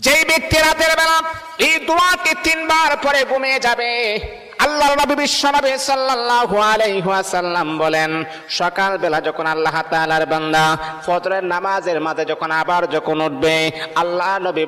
যেই ব্যক্তি রাতের বেলা এই দোয়াটি 3 বার পরে ঘুমিয়ে যাবে, আল্লাহর নবী বিশ্বনবী সাল্লাল্লাহু আলাইহি ওয়াসাল্লাম বলেন, সকাল বেলা যখন আল্লাহ তাআলার বান্দা ফজরের নামাজের মাঝে যখন আবার উঠবে, আল্লাহ নবী